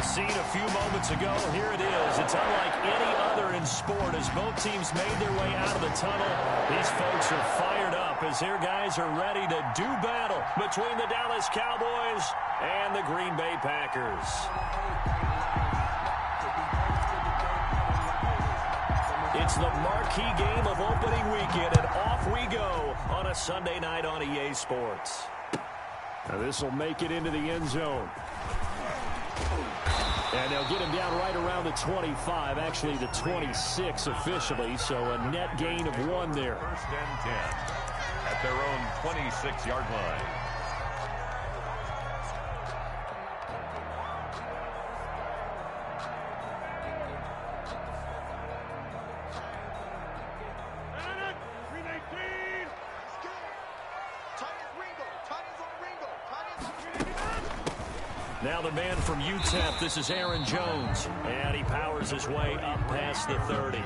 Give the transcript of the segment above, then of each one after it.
The scene a few moments ago, here it is. It's unlike any other in sport as both teams made their way out of the tunnel. These folks are fired up as their guys are ready to do battle between the Dallas Cowboys and the Green Bay Packers. It's the marquee game of opening weekend, and off we go on a Sunday night on EA Sports. Now this will make it into the end zone. And they'll get him down right around the 25, actually the 26 officially, so a net gain of 1 there. First and 10 at their own 26-yard line. Now the man from UTEP, this is Aaron Jones, and he powers his way up past the 30.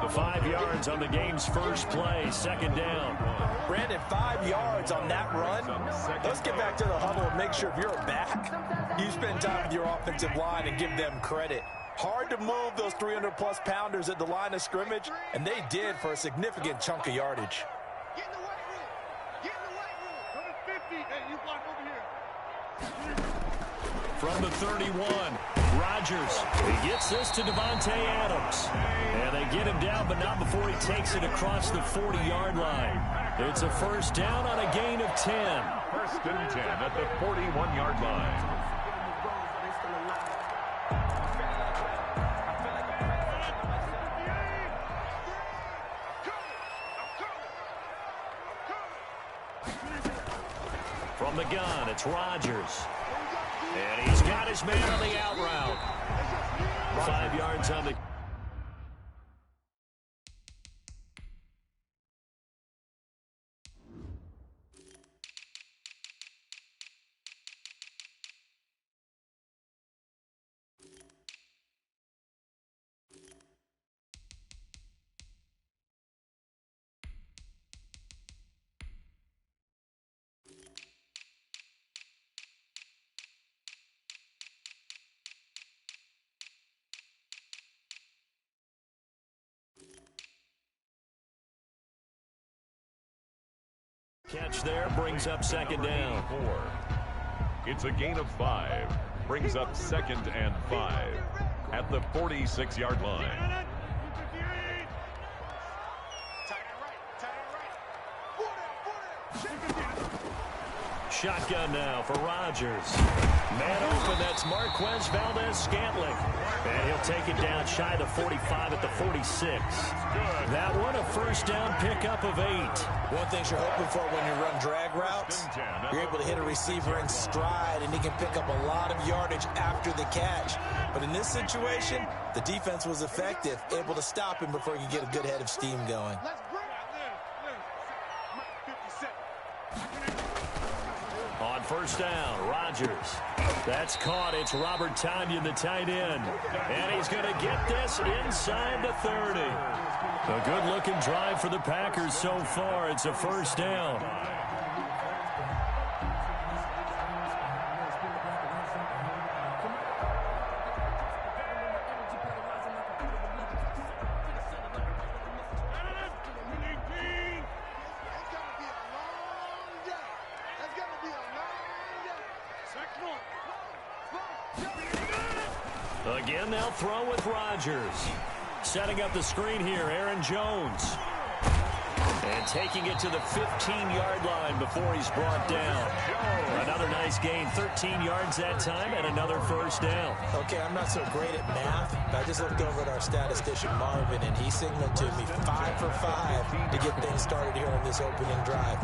The 5 yards on the game's first play, second down. Brandon, 5 yards on that run. Let's get back to the huddle and make sure if you're back, you spend time with your offensive line and give them credit. Hard to move those 300-plus pounders at the line of scrimmage, and they did for a significant chunk of yardage. Get in the white room. Get in the white room. Go to 50. Hey, you block over here. From the 31, Rodgers. He gets this to Devontae Adams. And they get him down, but not before he takes it across the 40-yard line. It's a first down on a gain of 10. First and 10 at the 41-yard line. From the gun, it's Rodgers. And he's got his man on the out route. 5 yards on the... Catch there brings up second down. It's a gain of 5. Brings up second and 5 at the 46-yard line. Shotgun now for Rodgers. Man open, that's Marquez Valdez-Scantling. And he'll take it down shy of the 45 at the 46. That one a first down pickup of 8. One thing you're hoping for when you run drag routes, you're able to hit a receiver in stride, and he can pick up a lot of yardage after the catch. But in this situation, the defense was effective, able to stop him before he could get a good head of steam going. On first down, Rodgers. That's caught. It's Robert Tonyan, the tight end. And he's going to get this inside the 30. A good-looking drive for the Packers so far. It's a first down. Again, they'll throw with Rodgers. Setting up the screen here, Aaron Jones. And taking it to the 15-yard line before he's brought down. Another nice gain, 13 yards that time, and another first down. Okay, I'm not so great at math, but I just looked over at our statistician, Marvin, and he signaled to me 5 for 5 to get things started here on this opening drive.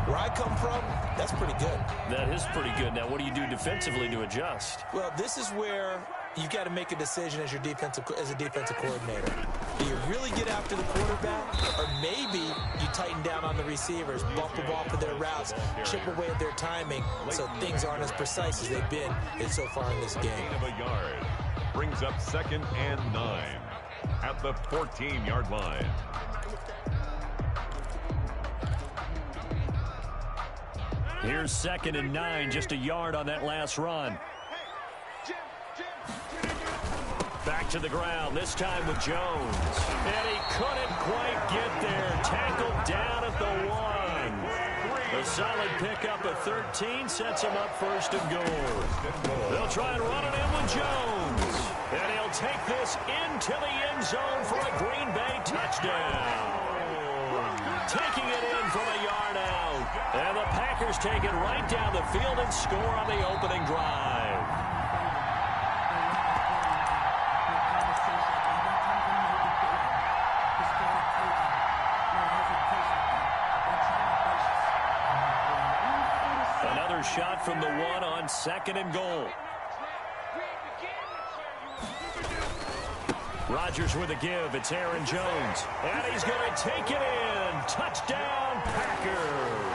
Where I come from, that's pretty good. That is pretty good. Now, what do you do defensively to adjust? Well, this is where you've got to make a decision as a defensive coordinator. Do you really get after the quarterback, or maybe you tighten down on the receivers, bump them off of their routes, chip away at their timing, so things aren't as precise as they've been so far in this game. Gain of a yard. Brings up second and 9 at the 14-yard line. Here's second and 9, just a yard on that last run. Back to the ground, this time with Jones. And he couldn't quite get there. Tackled down at the 1. A solid pickup of 13 sets him up first and goal. They'll try and run it in with Jones. And he'll take this into the end zone for a Green Bay touchdown. Taking it in from a yard out. And the Packers take it right down the field and score on the opening drive. Another shot from the 1 on 2nd and goal. Rodgers with a give. It's Aaron Jones. And he's going to take it in. Touchdown, Packers.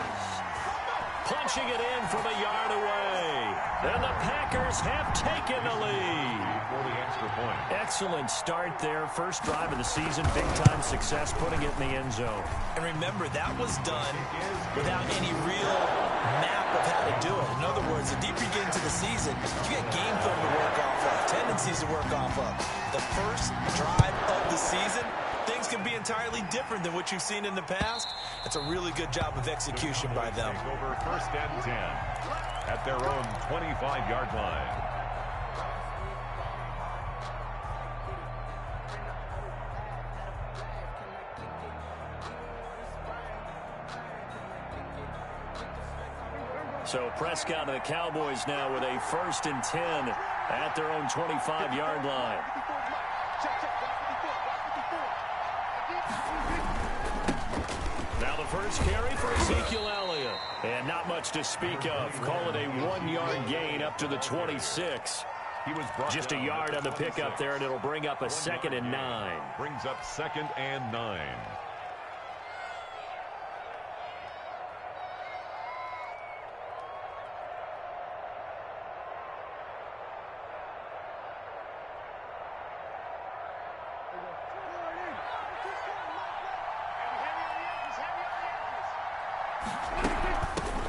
Punching it in from a yard away. And the Packers have taken the lead. For the extra point. Excellent start there. First drive of the season. Big-time success putting it in the end zone. And remember, that was done without any real map of how to do it. In other words, the deeper you get into the season, you get game film to work off of, tendencies to work off of. The first drive of the season, things can be entirely different than what you've seen in the past. It's a really good job of execution by them. Over 1st and 10 at their own 25-yard line. So Prescott and the Cowboys now with a 1st and 10 at their own 25-yard line. Now the first carry for Ezekiel Elliott. And not much to speak of. Call it a 1-yard gain up to the 26. He was just a yard on the pickup there, and it'll bring up a 2nd and 9. Brings up 2nd and 9.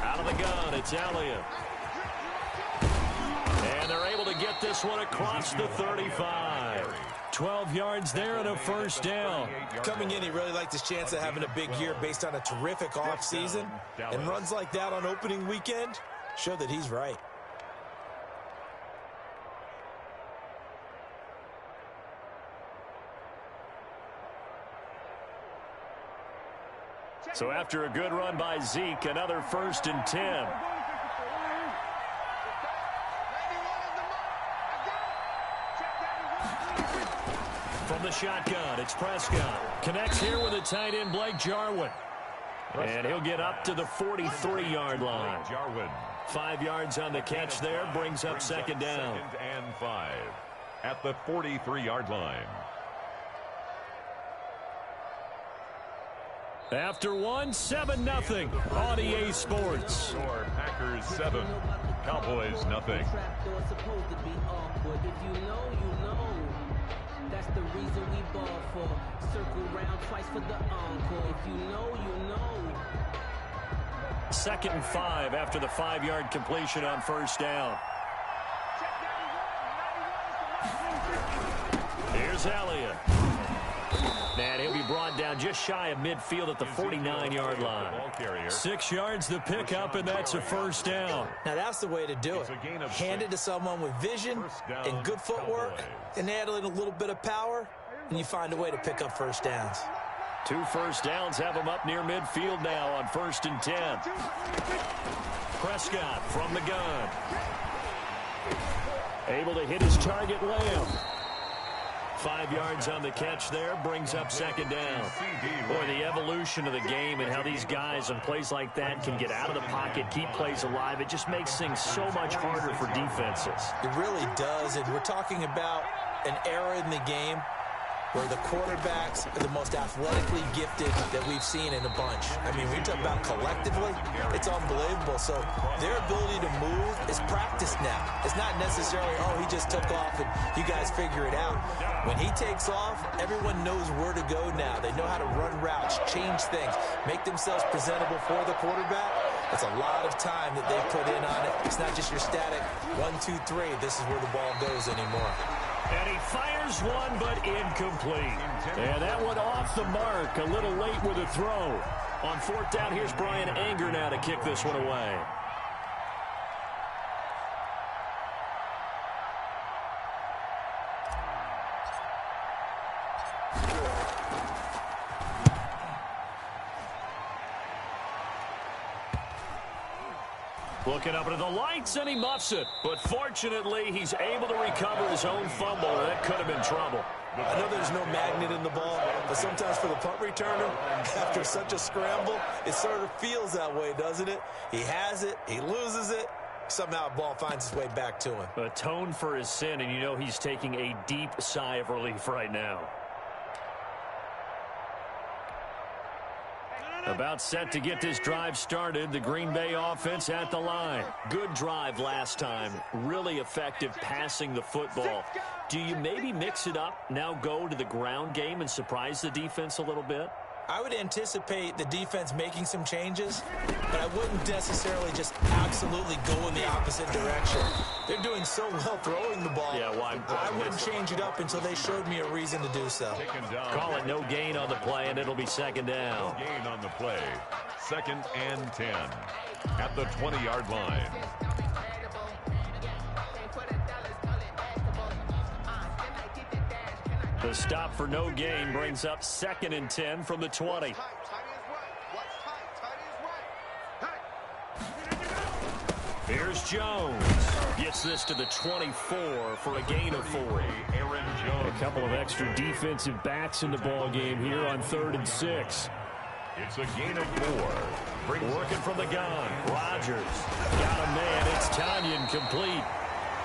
Out of the gun, it's Elliott. And they're able to get this one across the 35. 12 yards there and a 1st down. Coming in, he really liked his chance of having a big year based on a terrific offseason. And runs like that on opening weekend show that he's right. So after a good run by Zeke, another 1st and 10. From the shotgun, it's Prescott. Connects here with a tight end, Blake Jarwin. And he'll get up to the 43-yard line. 5 yards on the catch there, brings up 2nd down. 2nd and 5 at the 43-yard line. After 7-0 on EA Sports. Score Packers 7, Cowboys nothing. That's the reason we ball for. Circle round twice for the encore. If you know, you know. 2nd and 5 after the 5-yard completion on 1st down. Here's Elliott. And he'll be brought down just shy of midfield at the 49-yard line. 6 yards the pickup, and that's a 1st down. Now that's the way to do it. Hand it to someone with vision and good footwork, and add in a little bit of power, and you find a way to pick up 1st downs. 2 1st downs have him up near midfield now on 1st and 10. Prescott from the gun. Able to hit his target, Lamb. 5 yards on the catch there, brings up 2nd down. Boy, the evolution of the game and how these guys on plays like that can get out of the pocket, keep plays alive, it just makes things so much harder for defenses. It really does, and we're talking about an era in the game where the quarterbacks are the most athletically gifted that we've seen in a bunch. I mean, we talk about collectively, it's unbelievable. So their ability to move is practiced now. It's not necessarily, oh, he just took off and you guys figure it out. When he takes off, everyone knows where to go now. They know how to run routes, change things, make themselves presentable for the quarterback. That's a lot of time that they put in on it. It's not just your static 1, 2, 3. This is where the ball goes anymore. And he fires one, but incomplete. And that one off the mark. A little late with a throw. On fourth down, here's Brian Anger now to kick this one away. Looking up into the lights, and he muffs it. But fortunately, he's able to recover his own fumble. That could have been trouble. I know there's no magnet in the ball, but sometimes for the punt returner, after such a scramble, it sort of feels that way, doesn't it? He has it, he loses it, somehow the ball finds its way back to him. Atone for his sin, and you know he's taking a deep sigh of relief right now. About set to get this drive started. The Green Bay offense at the line. Good drive last time. Really effective passing the football. Do you maybe mix it up, now go to the ground game and surprise the defense a little bit? I would anticipate the defense making some changes, but I wouldn't necessarily just absolutely go in the opposite direction. They're doing so well throwing the ball. Yeah, why I wouldn't change it up until they showed me a reason to do so. Call it no gain on the play, and it'll be second down. No gain on the play. 2nd and 10 at the 20-yard line. The stop for no gain brings up 2nd and 10 from the 20. Here's Jones. Gets this to the 24 for a gain of 4. Aaron Jones. A couple of extra defensive backs in the ball game here on 3rd and 6. It's a gain of 4. Working from the gun. Rodgers got a man. It's Tanyan complete.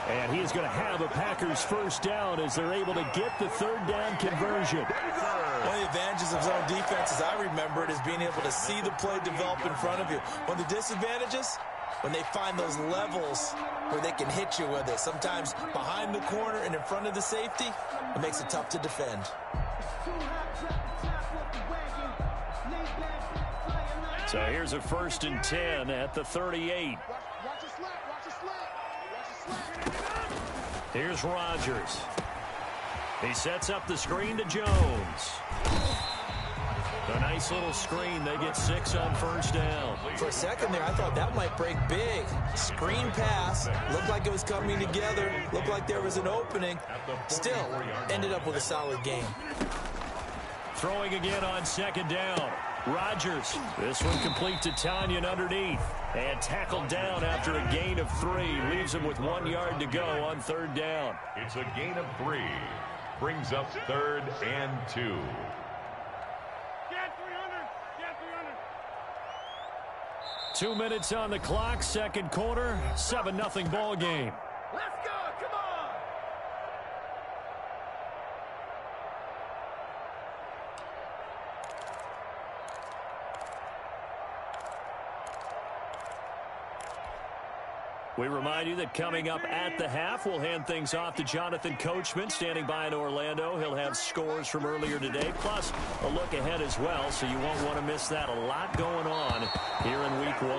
And he is going to have a Packers first down as they're able to get the 3rd down conversion. One of the advantages of zone defense, as I remember it, is being able to see the play develop in front of you. One of the disadvantages, when they find those levels where they can hit you with it. Sometimes behind the corner and in front of the safety, it makes it tough to defend. So here's a 1st and 10 at the 38. Here's Rodgers. He sets up the screen to Jones. A nice little screen. They get 6 on first down. For a second there, I thought that might break big. Screen pass. Looked like it was coming together. Looked like there was an opening. Still, ended up with a solid game. Throwing again on 2nd down. Rodgers. This one complete to Tanyan underneath. And tackled down after a gain of 3. Leaves him with 1 yard to go on 3rd down. It's a gain of 3. Brings up 3rd and 2. Get 300. Get 300. 2 minutes on the clock. 2nd quarter. 7-0 ball game. Let's go. Come on. We remind you that coming up at the half, we'll hand things off to Jonathan Coachman, standing by in Orlando. He'll have scores from earlier today, plus a look ahead as well, so you won't want to miss that. A lot going on here in week 1.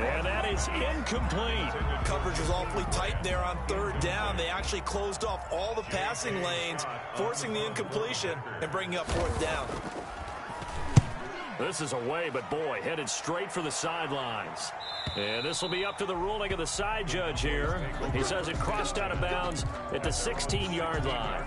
And that is incomplete. Coverage was awfully tight there on 3rd down. They actually closed off all the passing lanes, forcing the incompletion and bringing up 4th down. This is away, but boy, headed straight for the sidelines. And this will be up to the ruling of the side judge here. He says it crossed out of bounds at the 16-yard line.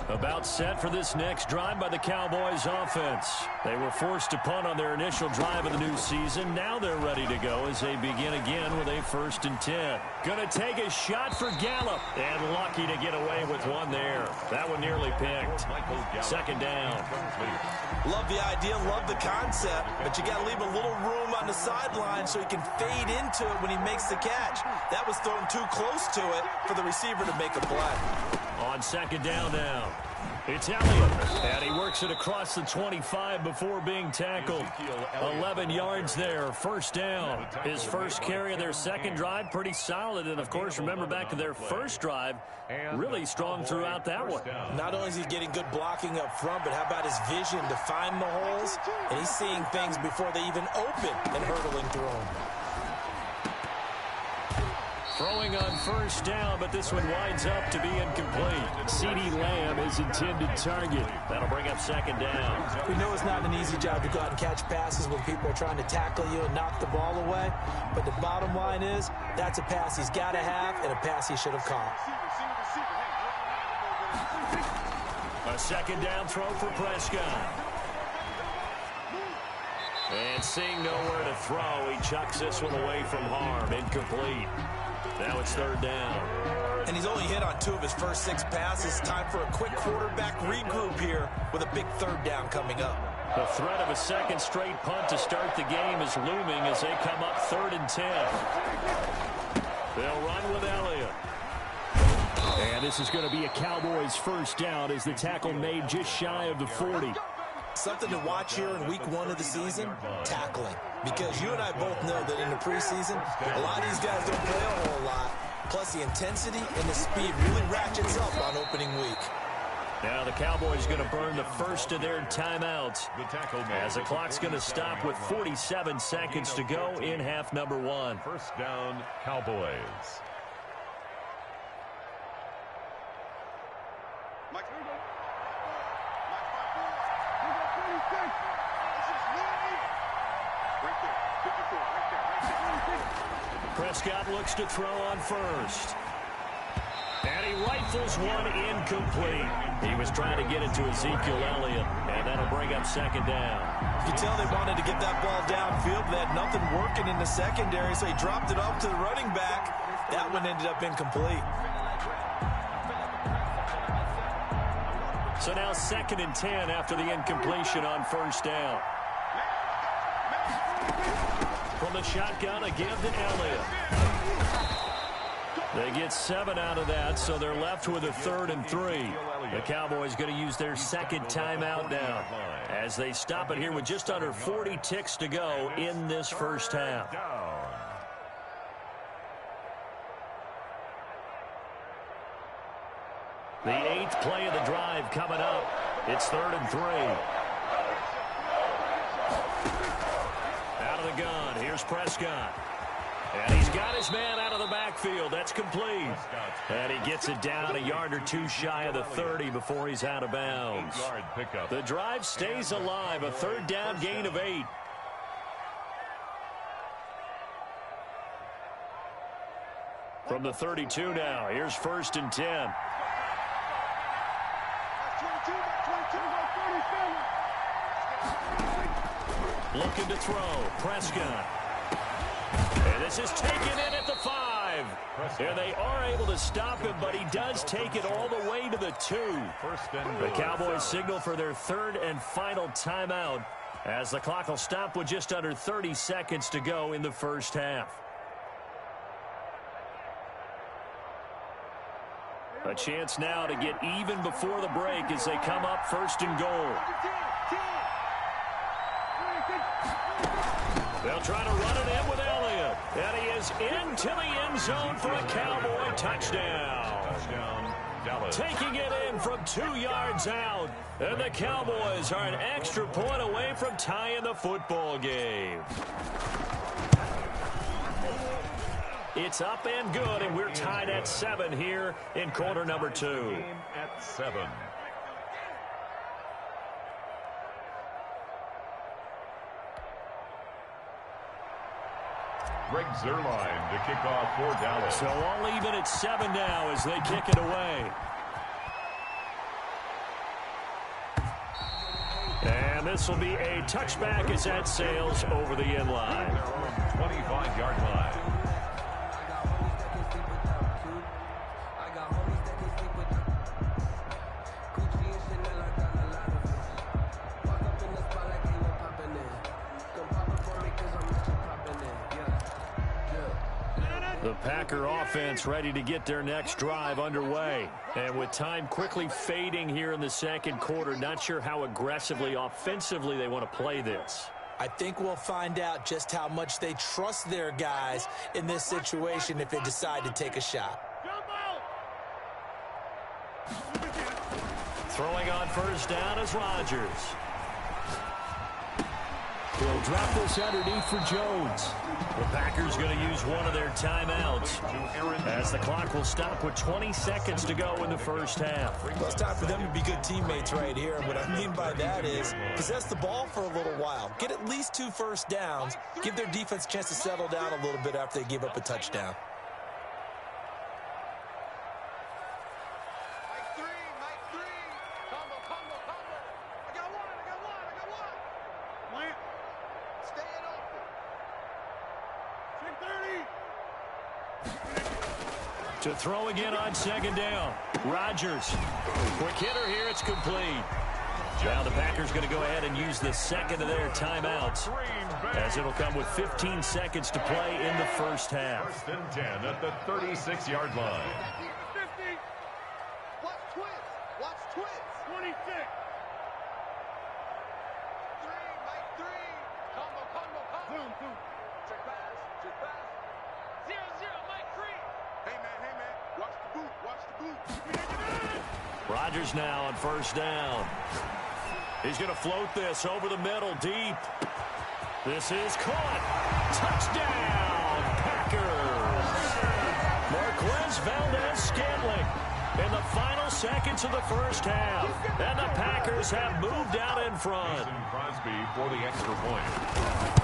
About set for this next drive by the Cowboys offense. They were forced to punt on their initial drive of the new season. Now they're ready to go as they begin again with a 1st and 10. Gonna take a shot for Gallup. And lucky to get away with one there. That one nearly picked. 2nd down. Love the idea, love the concept, but you got to leave a little room on the sideline so he can fade into it when he makes the catch. That was thrown too close to it for the receiver to make a play. On 2nd down now. It's Elliott, and he works it across the 25 before being tackled. 11 yards there, first down. His first carry of their second drive, pretty solid. And, of course, remember back to their first drive, really strong throughout that one. Not only is he getting good blocking up front, but how about his vision to find the holes? And he's seeing things before they even open and hurtling through them. Throwing on first down, but this one winds up to be incomplete. CeeDee Lamb is intended target. That'll bring up second down. We know it's not an easy job to go out and catch passes when people are trying to tackle you and knock the ball away. But the bottom line is, that's a pass he's got to have and a pass he should have caught. A second down throw for Prescott. And seeing nowhere to throw, he chucks this one away from harm. Incomplete. Now it's third down. And he's only hit on 2 of his first 6 passes. Time for a quick quarterback regroup here with a big third down coming up. The threat of a second straight punt to start the game is looming as they come up 3rd and 10. They'll run with Elliott. And this is going to be a Cowboys first down as the tackle made just shy of the 40. Something to watch here in week 1 of the season, tackling. Because you and I both know that in the preseason, a lot of these guys don't play a whole lot. Plus the intensity and the speed really ratchets up on opening week. Now the Cowboys going to burn the first of their timeouts as the clock's going to stop with 47 seconds to go in half number 1. First down, Cowboys. Prescott looks to throw on first. And he rifles one incomplete. He was trying to get it to Ezekiel Elliott, and that'll bring up second down. You can tell they wanted to get that ball downfield. They had nothing working in the secondary, so he dropped it off to the running back. That one ended up incomplete. So now 2nd and 10 after the incompletion on first down. From the shotgun, a give to Elliott. They get 7 out of that, so they're left with a 3rd and 3. The Cowboys going to use their second timeout now as they stop it here with just under 40 ticks to go in this first half. The 8th play of the drive coming up. It's 3rd and 3. Out of the gun, here's Prescott. And he's got his man out of the backfield. That's complete. And he gets it down a yard or 2 shy of the 30 before he's out of bounds. The drive stays alive, a 3rd down gain of 8. From the 32 now, here's 1st and 10. Looking to throw, Prescott. And this is taken in at the 5. And they are able to stop him, but he does take it all the way to the 2. The Cowboys signal for their 3rd and final timeout as the clock will stop with just under 30 seconds to go in the first half. A chance now to get even before the break as they come up 1st and goal. They'll try to run it in with Elliott. And he is into the end zone for a Cowboy touchdown. Taking it in from 2 yards out. And the Cowboys are an extra point away from tying the football game. It's up and good, and we're tied at 7 here in quarter number 2. Game at 7. Greg Zuerlein to kick off for Dallas. So all even at 7 now as they kick it away. And this will be a touchback as that sails over the end line. 25-yard line. The Packer offense ready to get their next drive underway. And with time quickly fading here in the second quarter, not sure how aggressively, offensively they want to play this. I think we'll find out just how much they trust their guys in this situation if they decide to take a shot. Throwing on first down is Rodgers. He'll drop this underneath for Jones. The Packers going to use one of their timeouts as the clock will stop with 20 seconds to go in the first half. Well, it's time for them to be good teammates right here. And what I mean by that is possess the ball for a little while. Get at least 2 first downs. Give their defense a chance to settle down a little bit after they give up a touchdown. To throw again on second down. Rodgers. Quick hitter here. It's complete. Now the Packers going to go ahead and use the second of their timeouts, as it'll come with 15 seconds to play in the first half. First and 10 at the 36-yard line. 50. Watch twist. Watch twist. 26. 3, Mike 3. Combo. Zoom. Check pass. 0, Mike 3. Hey, man. Watch the boot. Rodgers now on first down. He's going to float this over the middle deep. This is caught. Touchdown, Packers. Marquez Valdez-Scantling in the final seconds of the first half. And the Packers have moved out in front. Crosby for the extra point.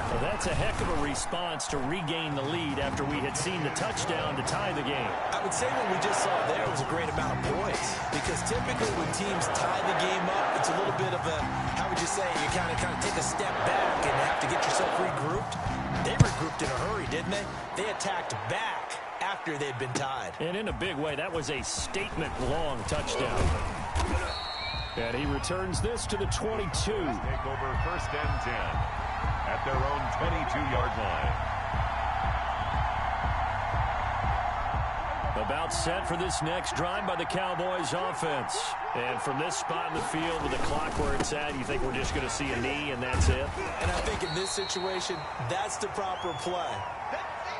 Well, that's a heck of a response to regain the lead after we had seen the touchdown to tie the game. I would say what we just saw there was a great amount of points, because typically when teams tie the game up, it's a little bit of a, how would you say, you kind of take a step back and have to get yourself regrouped. They regrouped in a hurry, didn't they? They attacked back after they'd been tied. And in a big way, that was a statement-long touchdown. And he returns this to the 22. Take over first and 10 at their own 22-yard line. About set for this next drive by the Cowboys offense. And from this spot in the field with the clock where it's at, you think we're just going to see a knee and that's it? And I think in this situation, that's the proper play.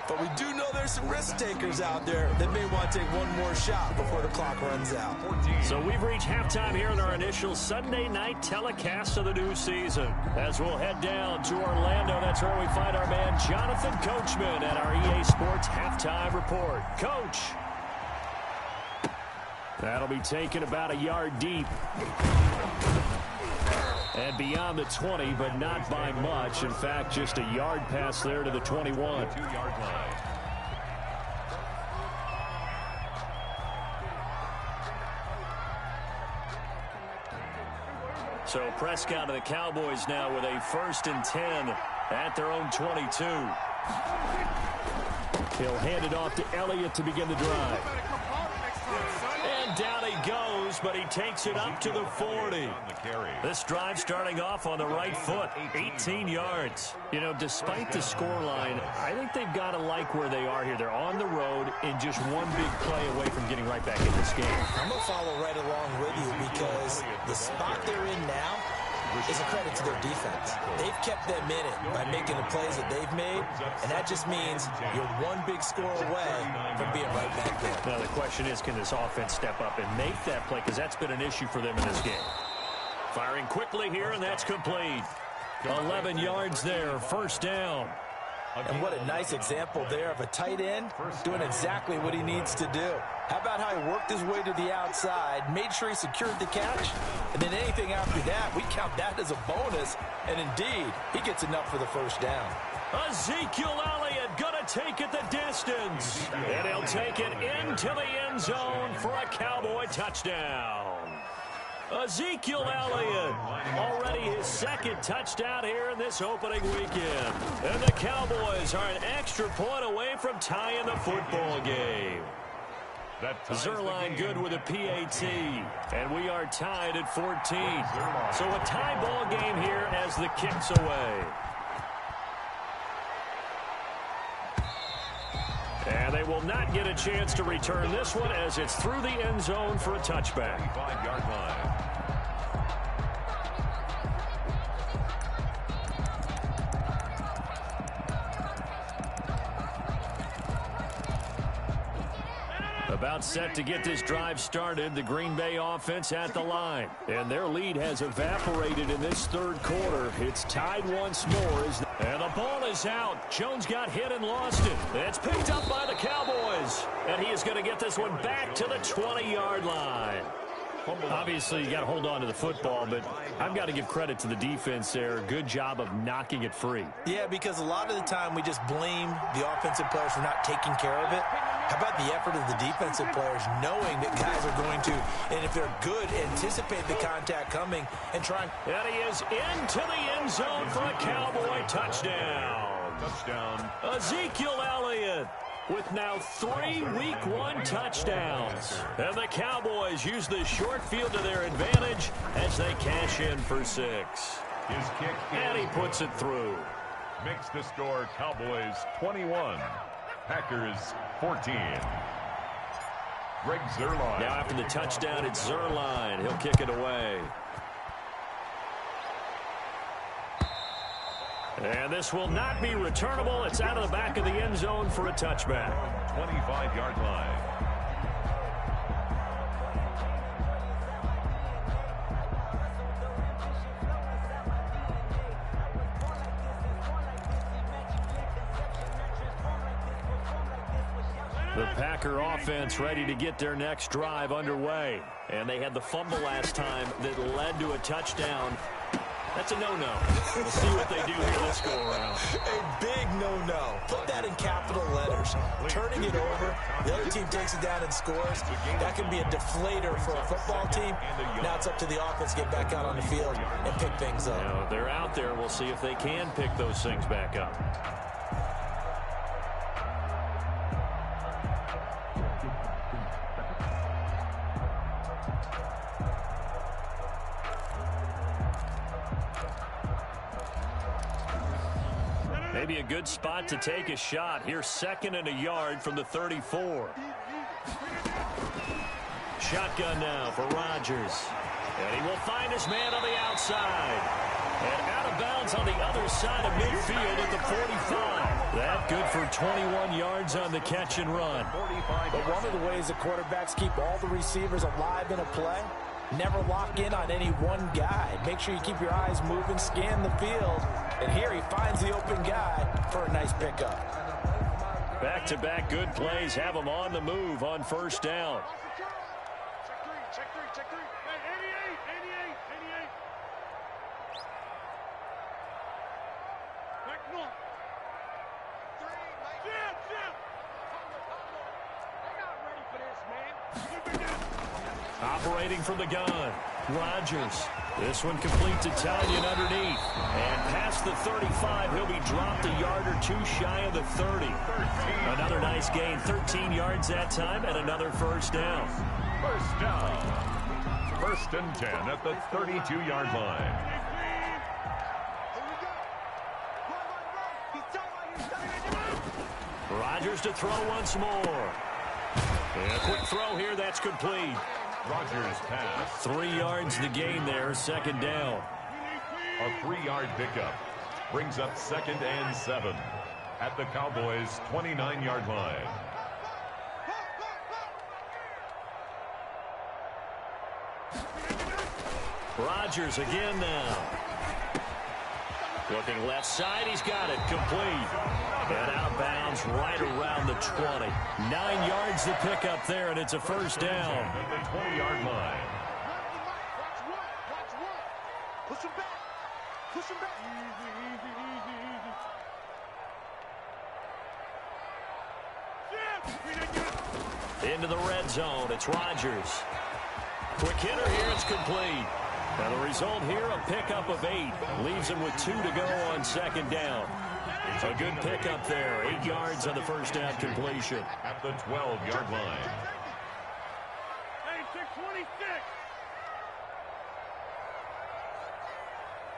But we do know there's some risk takers out there that may want to take one more shot before the clock runs out. So we've reached halftime here in our initial Sunday night telecast of the new season. As we'll head down to Orlando, that's where we find our man Jonathan Coachman at our EA Sports Halftime Report. Coach. That'll be taken about a yard deep. And beyond the 20, but not by much. In fact, just a yard pass there to the 21. 2-yard line. So Prescott of the Cowboys now with a 1st and 10 at their own 22. He'll hand it off to Elliott to begin the drive. And down he goes, but he takes it up to the 40. This drive starting off on the right foot, 18 yards. You know, despite the scoreline, I think they've got to like where they are here. They're on the road and just one big play away from getting right back in this game. I'm going to follow right along with you, because the spot they're in now is a credit to their defense. They've kept them in it by making the plays that they've made, and that just means you're one big score away from being right back there. Now the question is, can this offense step up and make that play, because that's been an issue for them in this game. Firing quickly here, and that's complete. 11 yards there, first down. And what a nice example there of a tight end doing exactly what he needs to do. How about how he worked his way to the outside, made sure he secured the catch, and then anything after that, we count that as a bonus. And indeed, he gets enough for the first down. Ezekiel Elliott gonna take it the distance. And he'll take it into the end zone for a Cowboy touchdown. Ezekiel Elliott, already his 2nd touchdown here in this opening weekend. And the Cowboys are an extra point away from tying the football game. Zerline good with a PAT, and we are tied at 14. So a tie ball game here as the kick's away. And they will will not get a chance to return this one as it's through the end zone for a touchback. 5-yard line. About set to get this drive started, the Green Bay offense at the line. And their lead has evaporated in this third quarter. It's tied once more. And the ball is out. Jones got hit and lost it. It's picked up by the Cowboys. And he is going to get this one back to the 20-yard line. Obviously, you got to hold on to the football, but I've got to give credit to the defense there. Good job of knocking it free. Yeah, because a lot of the time we just blame the offensive players for not taking care of it. How about the effort of the defensive players knowing that guys are going to, and if they're good, anticipate the contact coming and try. And he is into the end zone for a Cowboy touchdown. Touchdown. Ezekiel Elliott with now 3 Week 1 touchdowns. And the Cowboys use the short field to their advantage as they cash in for 6. His kick. And he puts it through. Makes the score Cowboys 21. Packers 14. Greg Zuerlein. Now after the touchdown, it's Zuerlein. He'll kick it away. And this will not be returnable. It's out of the back of the end zone for a touchback. 25-yard line. The Packer offense ready to get their next drive underway. And they had the fumble last time that led to a touchdown. That's a no-no. We'll see what they do here this go-around. A big no-no. Put that in capital letters. Turning it over, the other team takes it down and scores. That can be a deflator for a football team. Now it's up to the offense to get back out on the field and pick things up. Now, they're out there. We'll see if they can pick those things back up. Maybe a good spot to take a shot. Here's 2nd and a yard from the 34. Shotgun now for Rodgers. And he will find his man on the outside. And out of bounds on the other side of midfield at the 45. That good for 21 yards on the catch and run. But one of the ways the quarterbacks keep all the receivers alive in a play, never lock in on any one guy. Make sure you keep your eyes moving, scan the field. And here he finds the open guy for a nice pickup. Back-to-back good plays have him on the move on first down. Check three. Hey, 88. Back north. Jim. They're not ready for this, man. Operating from the gun. Rodgers. This one complete to Tanya underneath. And past the 35, he'll be dropped a yard or two shy of the 30. Another nice gain, 13 yards that time, and another first down. First down. 1st and 10 at the 32-yard line. Rodgers to throw once more. And a quick throw here, that's complete. Rodgers pass. 3 yards the gain there, 2nd down. A 3-yard pickup brings up 2nd and 7 at the Cowboys' 29-yard line. Rodgers again now. Looking left side, he's got it, complete. And out of bounds right around the 20. 9 yards to pick up there, and it's a first down. At the 20-yard line. Watch one. Push him back. Easy. Into the red zone, it's Rodgers. Quick hitter here, it's complete. And the result here, a pickup of 8. Leaves him with 2 to go on 2nd down. A good pickup there. 8 yards on the first down completion. At the 12-yard line. Hey, 626.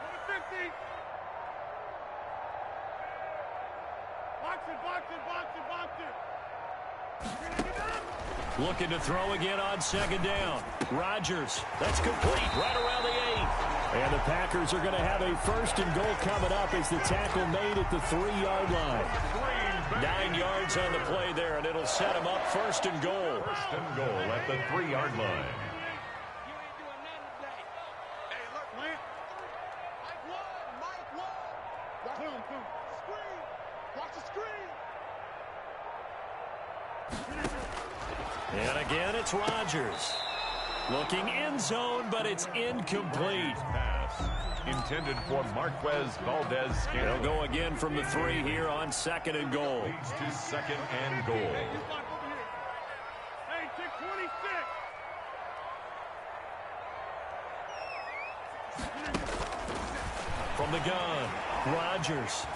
Number 50. Box it. Looking to throw again on second down. Rodgers, that's complete right around the 8. And the Packers are going to have a first and goal coming up as the tackle made at the 3-yard line. 9 yards on the play there, and it'll set him up first and goal. First and goal at the 3-yard line. And again, it's Rodgers. Looking end zone, but it's incomplete. Pass intended for Marquez Valdez-Scantling. They'll go again from the 3 here on second and goal. Leads to second and goal. Hey, 626. From the gun, Rodgers.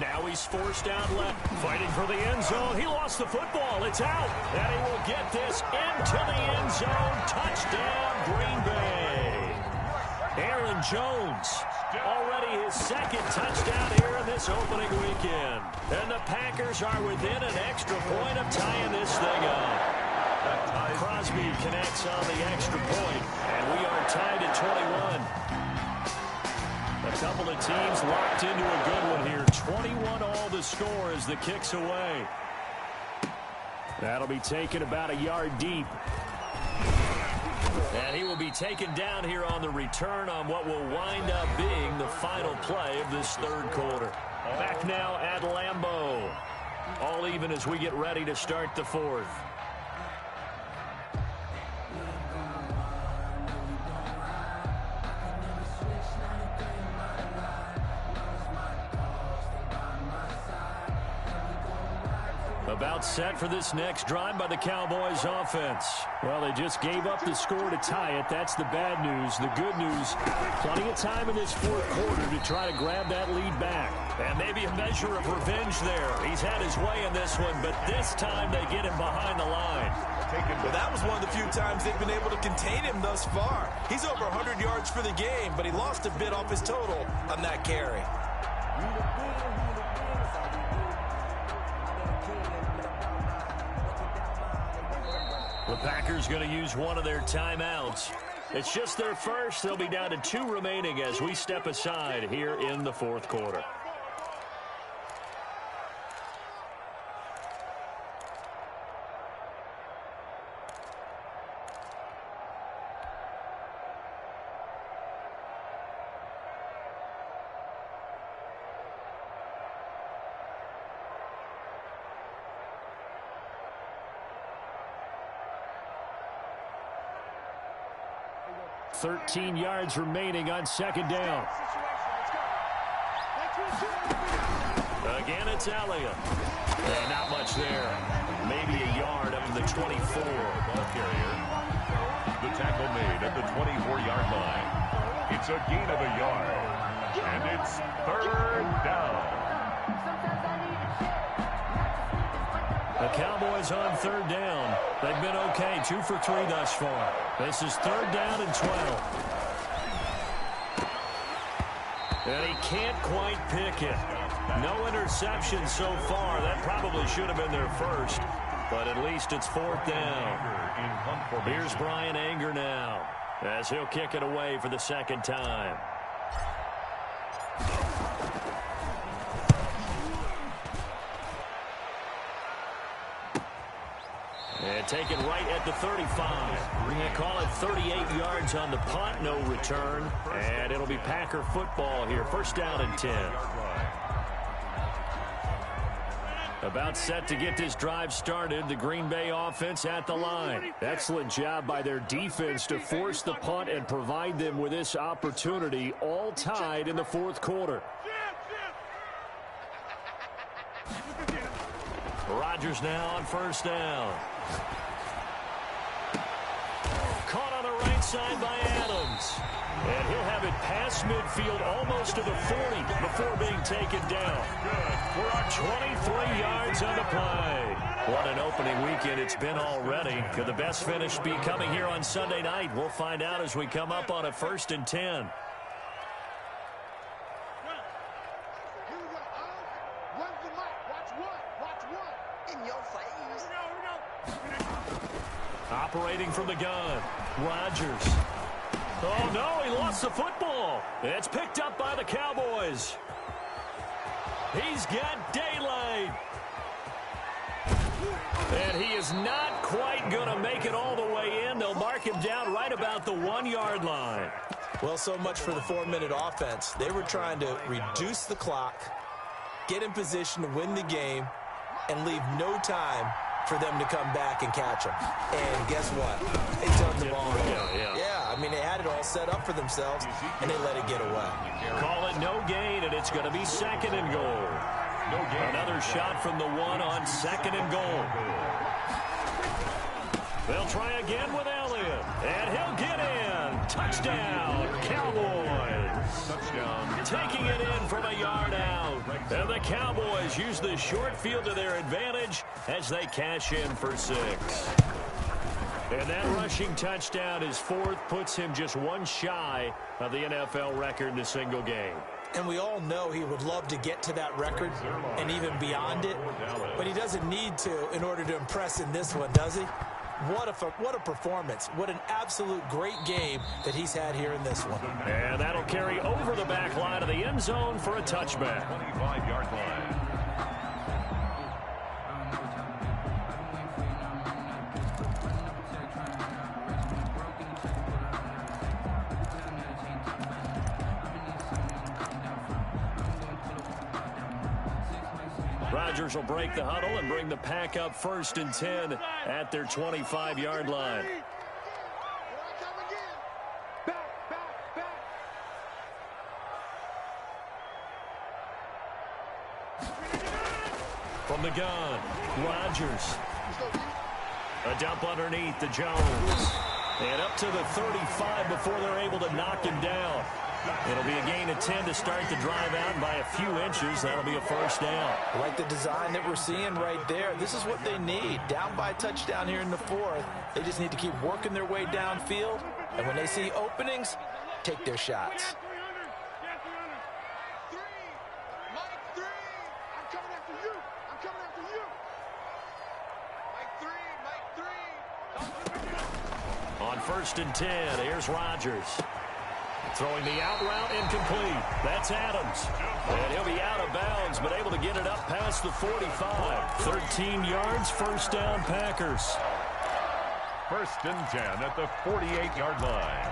Now he's forced out left, fighting for the end zone. He lost the football. It's out. And he will get this into the end zone. Touchdown, Green Bay. Aaron Jones, already his second touchdown here in this opening weekend. And the Packers are within an extra point of tying this thing up. Crosby connects on the extra point, and we are tied at 21. A couple of teams locked into a good one here. 21 all the score as the kick's away. That'll be taken about a yard deep. And he will be taken down here on the return on what will wind up being the final play of this third quarter. Back now at Lambeau. All even as we get ready to start the fourth. About set for this next drive by the Cowboys offense. Well, they just gave up the score to tie it. That's the bad news. The good news, plenty of time in this fourth quarter to try to grab that lead back. And maybe a measure of revenge there. He's had his way in this one, but this time they get him behind the line. Well, that was one of the few times they've been able to contain him thus far. He's over 100 yards for the game, but he lost a bit off his total on that carry. The Packers going to use one of their timeouts. It's just their first. They'll be down to 2 remaining as we step aside here in the fourth quarter. .13 yards remaining on second down. Again, it's Elliott. And not much there. Maybe a yard up to the 24. Ball carrier. The tackle made at the 24-yard line. It's a gain of a yard. And it's third down. The Cowboys on third down. They've been okay, 2 for 3 thus far. This is third down and 12. And he can't quite pick it. No interception so far. That probably should have been their first. But at least it's fourth down. Here's Brian Anger now as he'll kick it away for the second time. And taken right at the 35. We're going to call it 38 yards on the punt, no return. And it'll be Packer football here. First down and 10. About set to get this drive started. The Green Bay offense at the line. Excellent job by their defense to force the punt and provide them with this opportunity, all tied in the fourth quarter. Rodgers now on first down. Caught on the right side by Adams. And he'll have it past midfield almost to the 40 before being taken down. 23 yards on the play. What an opening weekend it's been already. Could the best finish be coming here on Sunday night? We'll find out as we come up on a 1st and 10. In your Operating from the gun, Rodgers. Oh, no, he lost the football. It's picked up by the Cowboys. He's got daylight. And he is not quite going to make it all the way in. They'll mark him down right about the 1-yard line. Well, so much for the 4-minute offense. They were trying to reduce the clock, get in position to win the game, and leave no time for them to come back and catch him. And guess what? They turned the ball over. Yeah, I mean, they had it all set up for themselves, and they let it get away. Call it no gain, and it's going to be 2nd and goal. Another shot from the 1 on 2nd and goal. They'll try again with Elliott, and he'll get in. Touchdown, Cowboys. Touchdown. Taking it in from a yard out. And the Cowboys use the short field to their advantage as they cash in for 6. And that rushing touchdown, his 4th, puts him just 1 shy of the NFL record in a single game. And we all know he would love to get to that record and even beyond it, but he doesn't need to in order to impress in this one, does he? What a performance. What an absolute great game that he's had here in this one. And that'll carry over the back line of the end zone for a touchback. 25-yard line. Rodgers will break the huddle and bring the pack up 1st and 10 at their 25-yard line. From the gun, Rodgers. A dump underneath to Jones. And up to the 35 before they're able to knock him down. It'll be a gain of 10 to start the drive out, and by a few inches, that'll be a 1st down. I like the design that we're seeing right there. This is what they need. Down by a touchdown here in the 4th. They just need to keep working their way downfield, and when they see openings, take their shots. On 1st and 10, here's Rodgers. Throwing the out route incomplete. That's Adams. And he'll be out of bounds, but able to get it up past the 45. 13 yards, 1st down, Packers. 1st and 10 at the 48-yard line.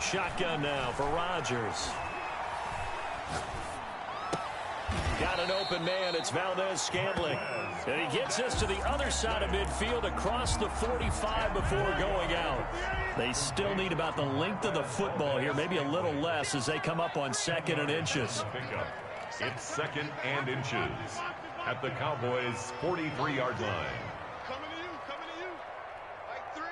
Shotgun now for Rodgers. Got an open man. It's Valdez-Scantling. And he gets us to the other side of midfield across the 45 before going out. They still need about the length of the football here, maybe a little less as they come up on 2nd and inches. It's 2nd and inches at the Cowboys' 43-yard line. Coming to you. Like 3.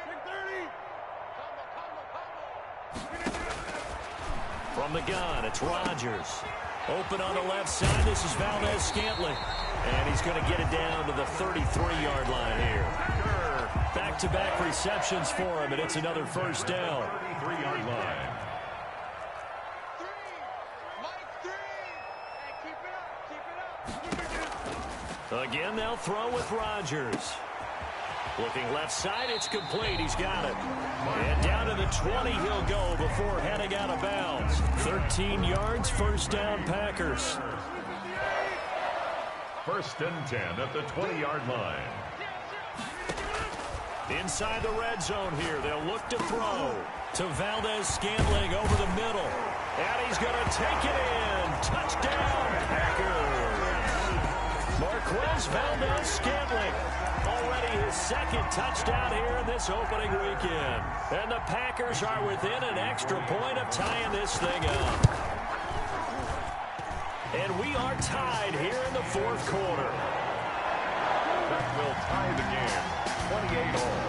From the gun, it's Rodgers. Open on the left side. This is Valdez-Scantling. And he's going to get it down to the 33-yard line here. Back-to-back receptions for him, and it's another 1st down. 33-yard line. 3. Again, they'll throw with Rodgers. Looking left side, it's complete. He's got it. And down to the 20 he'll go before heading out of bounds. 13 yards, 1st down, Packers. 1st and 10 at the 20-yard line. Inside the red zone here, they'll look to throw to Valdez-Scantling over the middle. And he's going to take it in. Touchdown, Packers. Marquez Valdez-Scantling. Already his 2nd touchdown here in this opening weekend. And the Packers are within an extra point of tying this thing up. And we are tied here in the 4th quarter. That will tie the game, 28-all.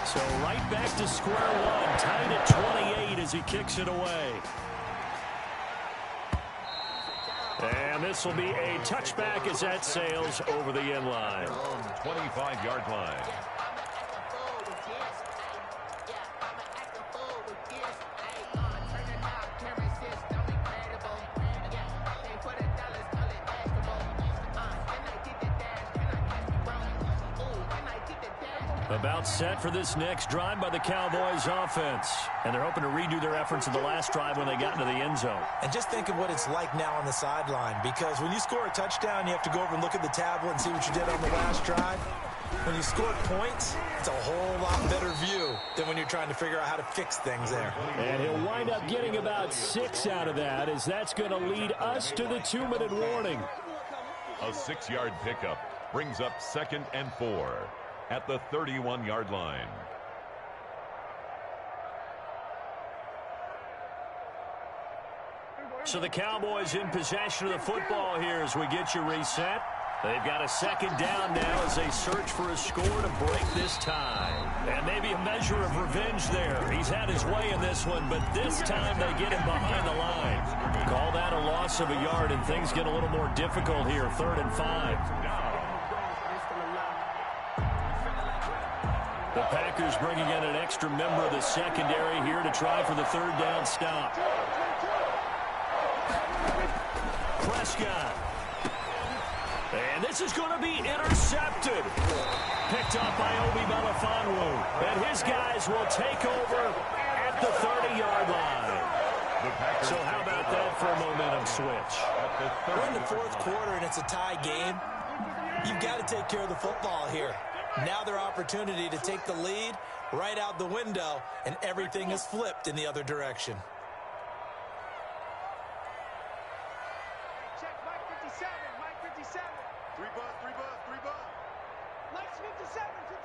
So right back to square one, tied at 28 as he kicks it away. And this will be a touchback as that sails over the end line. 25-yard line. About set for this next drive by the Cowboys offense. And they're hoping to redo their efforts in the last drive when they got into the end zone. And just think of what it's like now on the sideline, because when you score a touchdown, you have to go over and look at the tablet and see what you did on the last drive. When you score points, it's a whole lot better view than when you're trying to figure out how to fix things there. And he'll wind up getting about 6 out of that, as that's going to lead us to the 2-minute warning. A 6-yard pickup brings up 2nd and 4 at the 31-yard line. So the Cowboys in possession of the football here as we get you reset. They've got a 2nd down now as they search for a score to break this tie. And maybe a measure of revenge there. He's had his way in this one, but this time they get him behind the line. Call that a loss of a yard, and things get a little more difficult here. 3rd and 5. The Packers bringing in an extra member of the secondary here to try for the 3rd down stop. Prescott. And this is going to be intercepted. Picked up by Obi Melifonwu. And his guys will take over at the 30-yard line. So how about that for a momentum switch? We're in the 4th quarter and it's a tie game. You've got to take care of the football here. Now their opportunity to take the lead right out the window, and everything is flipped in the other direction. Check Mike 57, Mike 57. 3 bucks. Mike's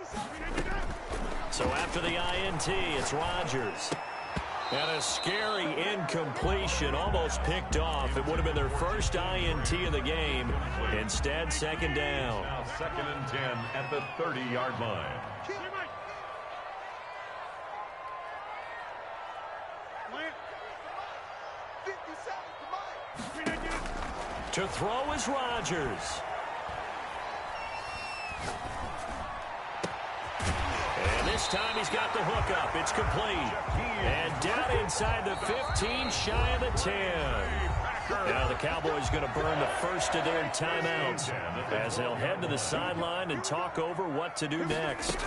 57. So after the INT, it's Rodgers. And a scary incompletion, almost picked off. It would have been their first INT of the game. Instead, 2nd down. Now 2nd and 10 at the 30-yard line. To throw is Rodgers. And this time he's got the hook up. It's complete. And down inside the 15, shy of the 10. Now the Cowboys going to burn the first of their timeouts as they'll head to the sideline and talk over what to do next.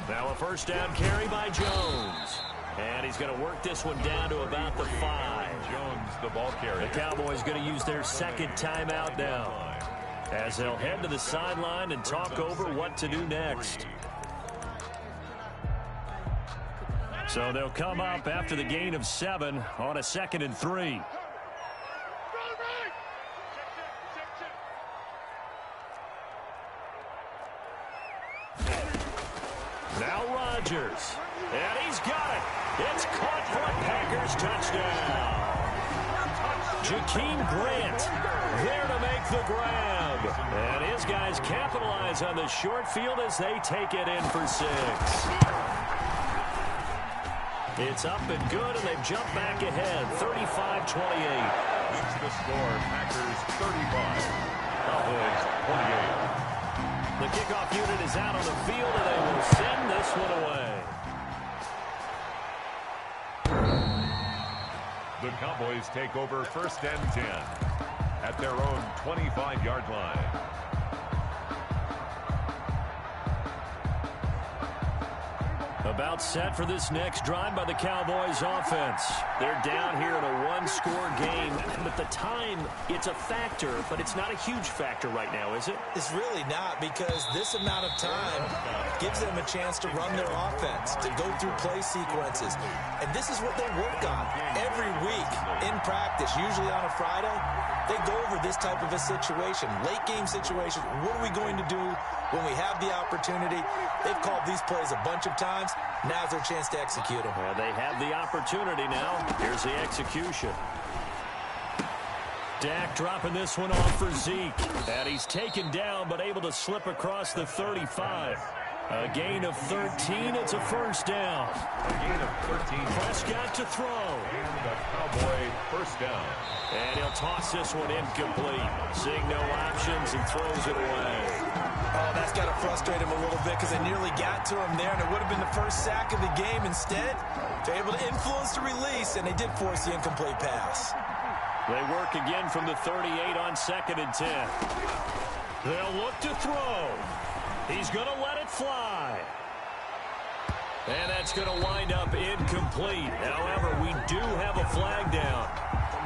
Now a 1st down carry by Jones. And he's going to work this one down to about the 5. Jones, the ball carrier. The Cowboys going to use their 2nd timeout now as they'll head to the sideline and talk over what to do next. So they'll come up after the gain of 7 on a 2nd and 3. Now Rodgers. And he's got it. It's caught for a Packers touchdown. Jakeem Grant there to make the grab. And his guys capitalize on the short field as they take it in for 6. It's up and good, and they've jumped back ahead, 35-28. It's the score, Packers 35, Cowboys 28. The kickoff unit is out on the field, and they will send this one away. The Cowboys take over 1st and 10 at their own 25-yard line. About set for this next drive by the Cowboys offense. They're down here in a 1-score game, but the time, it's a factor, but it's not a huge factor right now, is it? It's really not, because this amount of time gives them a chance to run their offense, to go through play sequences. And this is what they work on every week in practice, usually on a Friday. They go over this type of a situation, late game situation. What are we going to do when we have the opportunity? They've called these plays a bunch of times. Now's their chance to execute them. Well, they have the opportunity now. Here's the execution. Dak dropping this one off for Zeke. And he's taken down, but able to slip across the 35. A gain of 13. It's a 1st down. A gain of 13. Prescott to throw. And the Cowboy 1st down. And he'll toss this one incomplete. Seeing no options and throws it away. Oh, that's got to frustrate him a little bit, because they nearly got to him there, and it would have been the first sack of the game. Instead, they're able to influence the release, and they did force the incomplete pass. They work again from the 38 on 2nd and 10. They'll look to throw. He's going to let it fly. And that's going to wind up incomplete. However, we do have a flag down.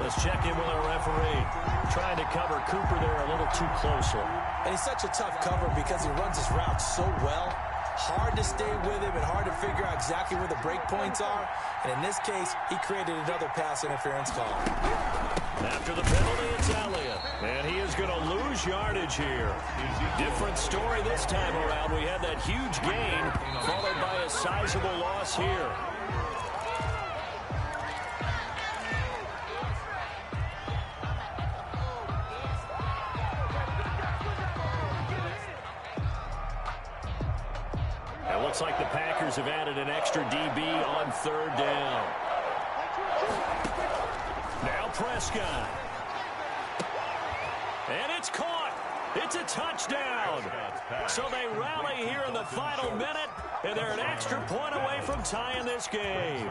Let's check in with our referee. Trying to cover Cooper there a little too closely. And he's such a tough cover because he runs his route so well. Hard to stay with him and hard to figure out exactly where the break points are. And in this case, he created another pass interference call. After the penalty, it's Elliott. And he is going to lose yardage here. Different story this time around. We had that huge gain, followed by a sizable loss here. It looks like the Packers have added an extra DB on third down. Now Prescott. And it's caught. It's a touchdown. So they rally here in the final minute, and they're an extra point away from tying this game.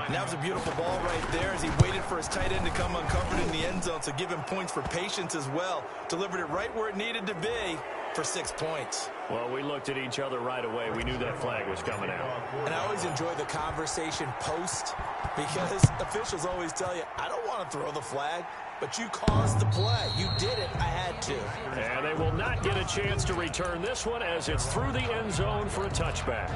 And that was a beautiful ball right there as he waited for his tight end to come uncovered in the end zone, so give him points for patience as well. Delivered it right where it needed to be for 6 points. Well, we looked at each other right away. We knew that flag was coming out. And I always enjoy the conversation post because officials always tell you, I don't want to throw the flag, but you caused the play. You did it. I had to. And they will not get a chance to return this one as it's through the end zone for a touchback.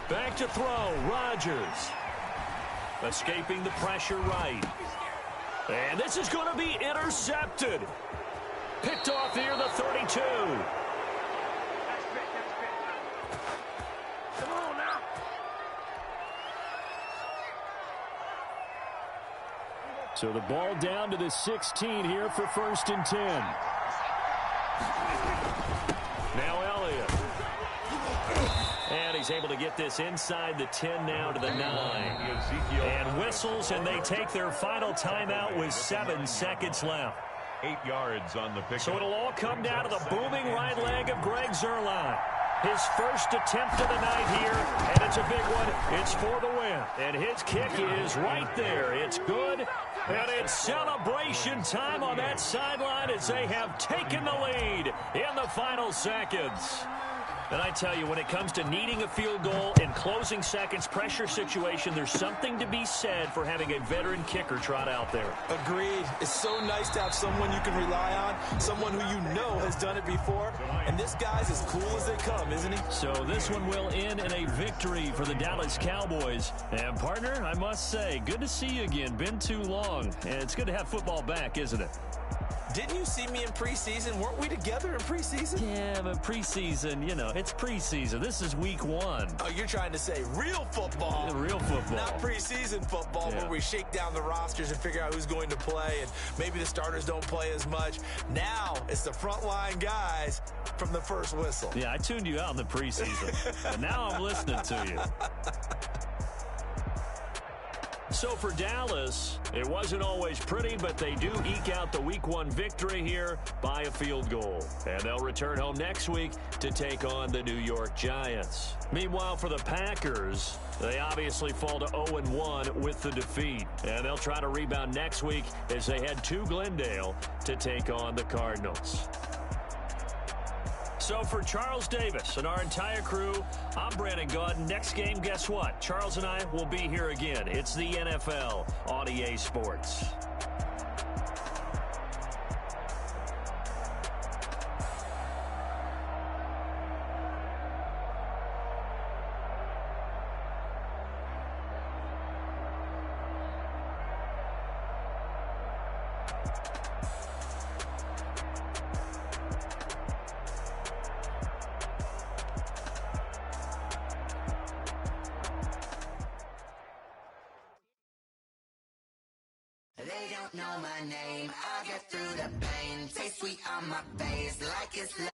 Back to throw, Rodgers. Escaping the pressure right. And this is going to be intercepted. Picked off near the 32. Come on now. So the ball down to the 16 here for 1st and 10. Now Elliott. And he's able to get this inside the 10 now to the 9. And whistles, and they take their final timeout with 7 seconds left. 8 yards on the pick. So it'll all come down to the booming right leg of Greg Zuerlein. His first attempt of the night here, and it's a big one. It's for the win. And his kick is right there. It's good, and it's celebration time on that sideline as they have taken the lead in the final seconds. And I tell you, when it comes to needing a field goal in closing seconds pressure situation, there's something to be said for having a veteran kicker trot out there. Agreed. It's so nice to have someone you can rely on, someone who you know has done it before. And this guy's as cool as they come, isn't he? So this one will end in a victory for the Dallas Cowboys. And partner, I must say, good to see you again. Been too long. And it's good to have football back, isn't it? Didn't you see me in preseason? Weren't we together in preseason? Yeah, but preseason, you know, it's preseason. This is week 1. Oh, you're trying to say real football. Yeah, real football. Not preseason football, where we shake down the rosters and figure out who's going to play, and maybe the starters don't play as much. Now it's the frontline guys from the first whistle. Yeah, I tuned you out in the preseason, but now I'm listening to you. So for Dallas, it wasn't always pretty, but they do eke out the week 1 victory here by a field goal. And they'll return home next week to take on the New York Giants. Meanwhile, for the Packers, they obviously fall to 0-1 with the defeat. And they'll try to rebound next week as they head to Glendale to take on the Cardinals. So for Charles Davis and our entire crew, I'm Brandon Gaudin. Next game, guess what? Charles and I will be here again. It's the NFL on EA Sports. They don't know my name. I get through the pain. Taste sweet on my face like it's love.